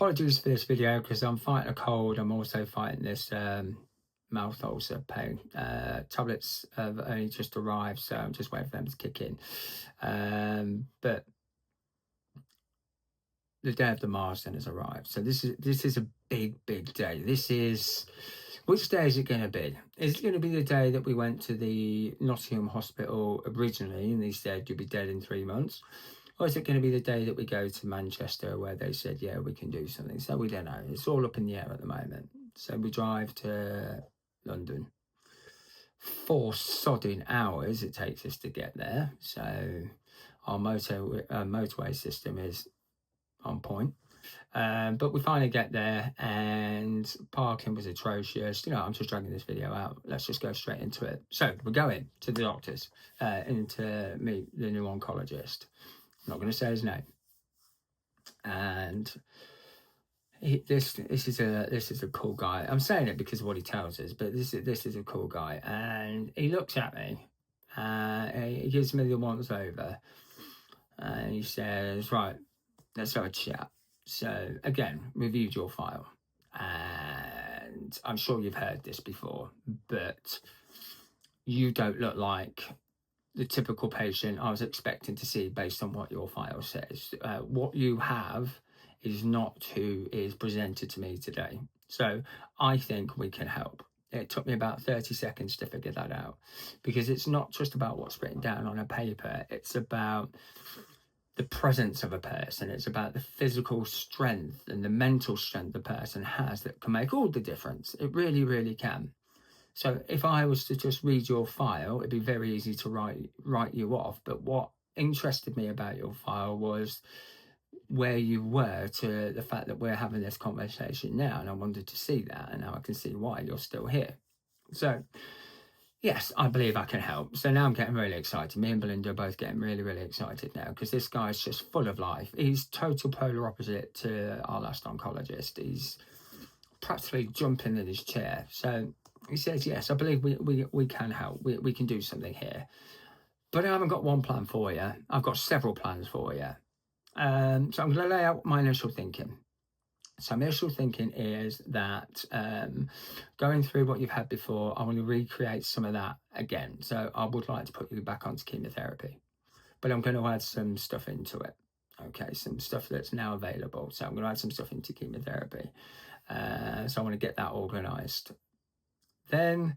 Apologies for this video because I'm fighting a cold. I'm also fighting this mouth ulcer pain. Tablets have only just arrived, so I'm just waiting for them to kick in. But the day of the Marsden has arrived, so this is a big day. This is which day is it going to be? Is it going to be the day that we went to the Nottingham Hospital originally, and they said you'll be dead in 3 months? Or is it going to be the day that we go to Manchester where they said, yeah, we can do something? So we don't know. It's all up in the air at the moment. So we drive to London. 4 sodding hours it takes us to get there. So our motorway system is on point. But we finally get there and parking was atrocious. I'm just dragging this video out. Let's just go straight into it. So we're going to the doctors and to meet the new oncologist. I'm not going to say his name. And this is a cool guy. I'm saying it because of what he tells us, but this is a cool guy. And he looks at me, he gives me the once over, and he says, "Right, let's have a chat." So again, reviewed your file, and I'm sure you've heard this before, but you don't look like the typical patient I was expecting to see based on what your file says. What you have is not who is presented to me today. So I think we can help. It took me about 30 seconds to figure that out because it's not just about what's written down on a paper. It's about the presence of a person. It's about the physical strength and the mental strength the person has that can make all the difference. It really, really can. So if I was to just read your file, it'd be very easy to write you off. But what interested me about your file was where you were to the fact that we're having this conversation now. And I wanted to see that. And now I can see why you're still here. So yes, I believe I can help. So now I'm getting really excited. Me and Belinda are both getting really, really excited now because this guy's just full of life. He's total polar opposite to our last oncologist. He's practically jumping in his chair. So he says, yes, I believe we can help. We can do something here. But I haven't got one plan for you. I've got several plans for you. So I'm going to lay out my initial thinking. So my initial thinking is that going through what you've had before, I want to recreate some of that again. So I would like to put you back onto chemotherapy, but I'm going to add some stuff into it. Okay, some stuff that's now available. So I'm going to add some stuff into chemotherapy. So I want to get that organised. Then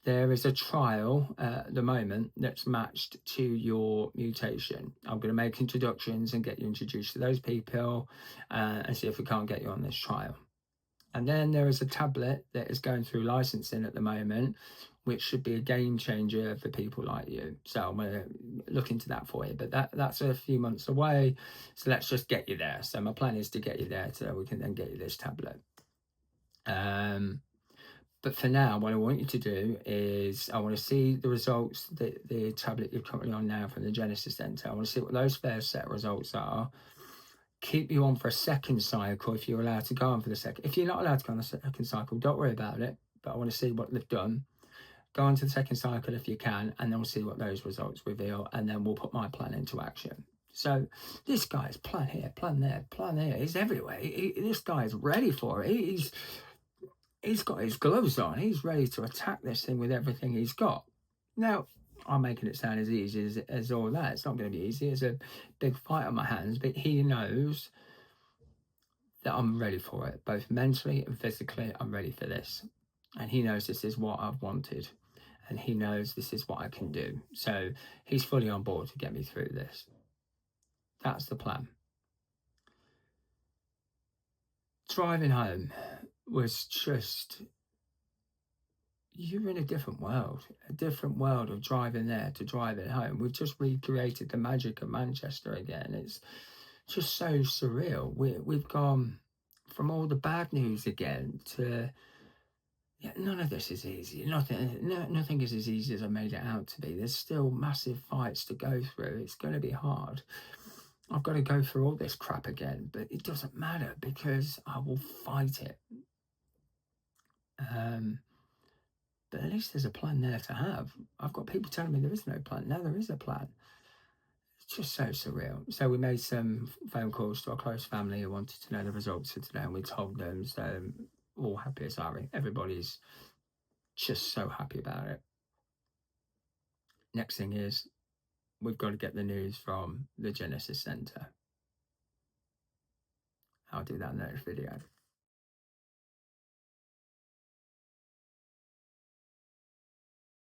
there is a trial at the moment that's matched to your mutation. I'm going to make introductions and get you introduced to those people and see if we can't get you on this trial. And then there is a tablet that is going through licensing at the moment, which should be a game changer for people like you. So I'm going to look into that for you. But that's a few months away. So let's just get you there. So my plan is to get you there so we can then get you this tablet. But for now, what I want you to do is I want to see the results that the tablet you're currently on now from the Genesis Centre. I want to see what those first set results are. Keep you on for a second cycle if you're allowed to go on for the second. If you're not allowed to go on the second cycle, don't worry about it. But I want to see what they've done. Go on to the second cycle if you can, and then we'll see what those results reveal, and then we'll put my plan into action. So this guy's plan here, plan there, plan there. He's everywhere. This guy is ready for it. He's got his gloves on. He's ready to attack this thing with everything he's got. Now, I'm making it sound as easy as all that. It's not going to be easy. It's a big fight on my hands, but he knows that I'm ready for it. Both mentally and physically, I'm ready for this. And he knows this is what I've wanted. And he knows this is what I can do. So he's fully on board to get me through this. That's the plan. Driving home was just, you're in a different world of driving there to driving home. We've just recreated the magic of Manchester again. It's just so surreal. We've gone from all the bad news again to, yeah, none of this is easy. Nothing is as easy as I made it out to be. There's still massive fights to go through. It's going to be hard. I've got to go through all this crap again, but it doesn't matter because I will fight it. But at least there's a plan there to have. I've got people telling me there is no plan. Now there is a plan. just so surreal. So we made some phone calls to our close family who wanted to know the results of today, and we told them. So all happy as Larry. Everybody's just so happy about it. Next thing is we've got to get the news from the Genesis Centre. I'll do that in the next video.